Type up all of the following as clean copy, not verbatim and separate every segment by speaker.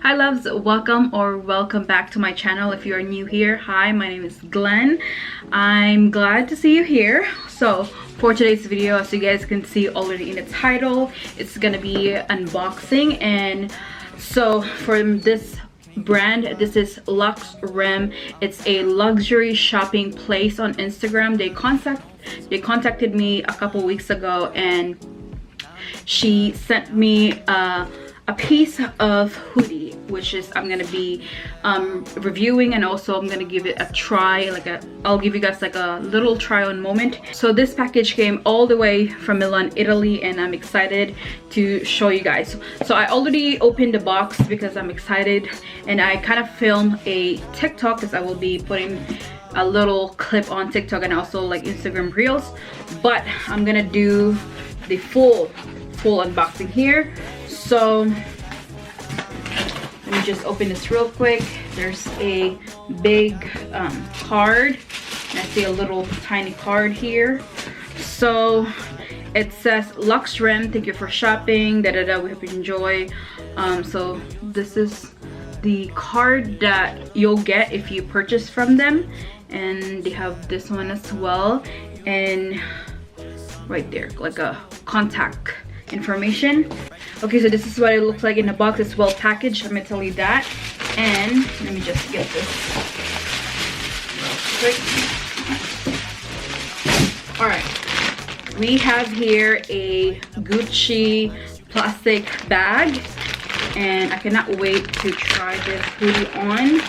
Speaker 1: Hi loves, welcome back to my channel. If you're new here, hi, my name is Glenn. I'm glad to see you here. So for today's video, as you guys can see already in the title, it's gonna be unboxing. And so for this brand, this is Luxrieme. It's a luxury shopping place on Instagram. They contacted me a couple weeks ago, and she sent me a piece of hoodie, which is I'm gonna be reviewing, and also I'm gonna give it a try. I'll give you guys like a little try on moment. So this package came all the way from Milan, Italy, and I'm excited to show you guys. So I already opened the box because I'm excited, and I kind of filmed a TikTok because I will be putting a little clip on TikTok and also like Instagram Reels, but I'm gonna do the full unboxing here. So let me just open this real quick. There's a big card, and I see a little tiny card here. So it says Luxrieme, thank you for shopping, we hope you enjoy. So this is the card that you'll get if you purchase from them, and they have this one as well, and right there like a contact information. Okay, so this is what it looks like in the box. It's well packaged, let me tell you that. And let me just get this real quick. All right, we have here a Gucci plastic bag, and I cannot wait to try this hoodie on.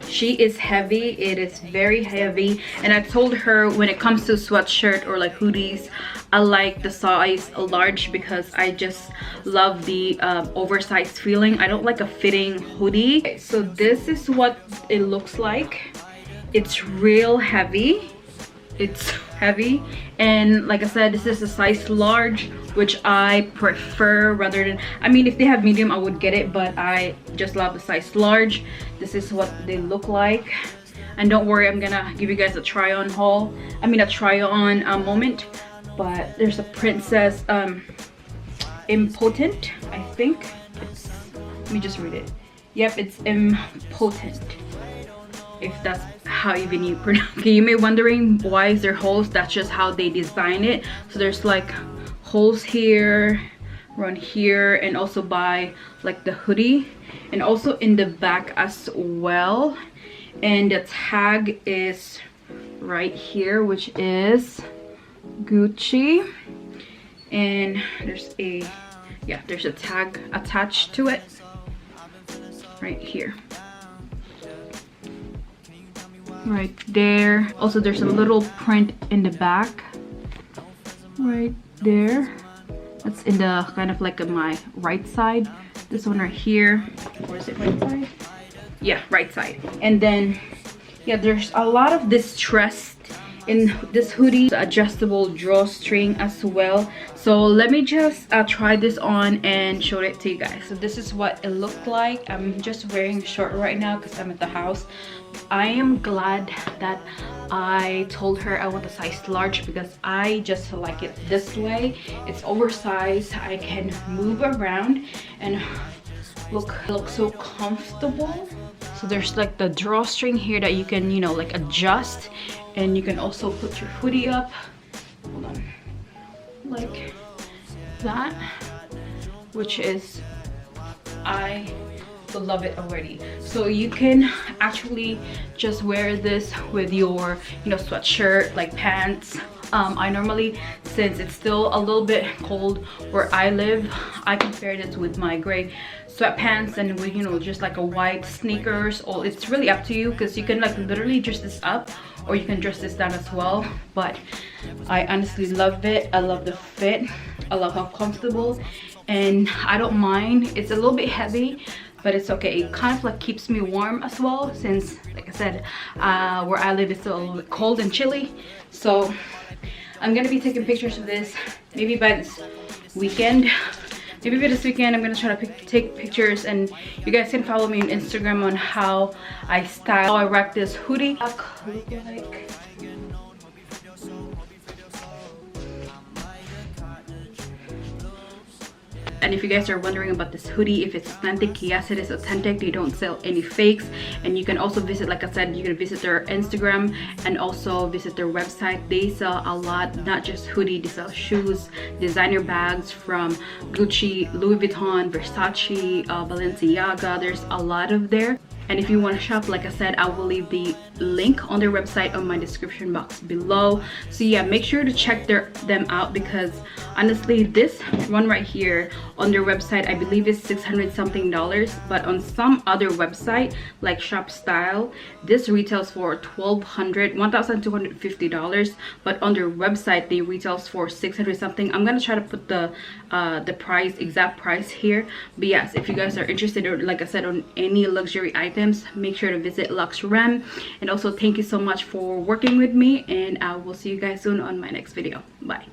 Speaker 1: She is heavy, it is very heavy, and I told her when it comes to sweatshirt or like hoodies, I like the size large because I just love the oversized feeling. I don't like a fitting hoodie. Okay, so this is what it looks like. It's real heavy. It's heavy, and like I said, this is a size large, which I prefer rather than, I mean, if they have medium I would get it, but I just love the size large. This is what they look like, and don't worry, I'm gonna give you guys a try on haul, a try on moment. But there's a princess impotent, I think it's, let me just read it. Yep, it's impotent, if that's how even you pronounce it. Okay, you may be wondering why is there holes. That's just how they design it. So there's like holes here, around here, and also by like the hoodie, and also in the back as well. And the tag is right here, which is Gucci, and there's a tag attached to it right here, right there. Also there's a little print in the back right there. That's in the kind of like my right side. This one right here, or is it right side? Yeah, right side. And then yeah, there's a lot of distressed in this hoodie, adjustable drawstring as well. So let me just try this on and show it to you guys. So this is what it looked like. I'm just wearing a short right now because I'm at the house. I am glad that I told her I want a size large because I just like it this way. It's oversized, I can move around, and look so comfortable. So there's like the drawstring here that you can, you know, like adjust, and you can also put your hoodie up, hold on, like that, which is, I love it already. So you can actually just wear this with your, you know, sweatshirt, like pants. I normally, since it's still a little bit cold where I live, I can pair this with my gray sweatpants and with, you know, just like a white sneakers. Or it's really up to you, because you can like literally dress this up or you can dress this down as well. But I honestly love it. I love the fit, I love how comfortable, and I don't mind. It's a little bit heavy, but it's okay. It kind of like keeps me warm as well, since like I said, where I live is still a little bit cold and chilly. So I'm gonna be taking pictures of this maybe by this weekend. Maybe by this weekend I'm gonna try to take pictures, and you guys can follow me on Instagram on how I style, how I rock this hoodie. And if you guys are wondering about this hoodie, if it's authentic, yes, it is authentic. They don't sell any fakes. And you can also visit, like I said, you can visit their Instagram and also visit their website. They sell a lot, not just hoodie, they sell shoes, designer bags from Gucci, Louis Vuitton, Versace, Balenciaga. There's a lot of there. And if you want to shop, like I said, I will leave the link on their website on my description box below. So yeah, make sure to check them out, because honestly, this one right here on their website, I believe is $600 something, but on some other website like Shop Style, this retails for $1,250, but on their website they retails for $600 something. I'm gonna try to put the exact price here. But yes, if you guys are interested, or like I said, on any luxury items, make sure to visit Luxrieme. And also thank you so much for working with me, and I will see you guys soon on my next video. Bye.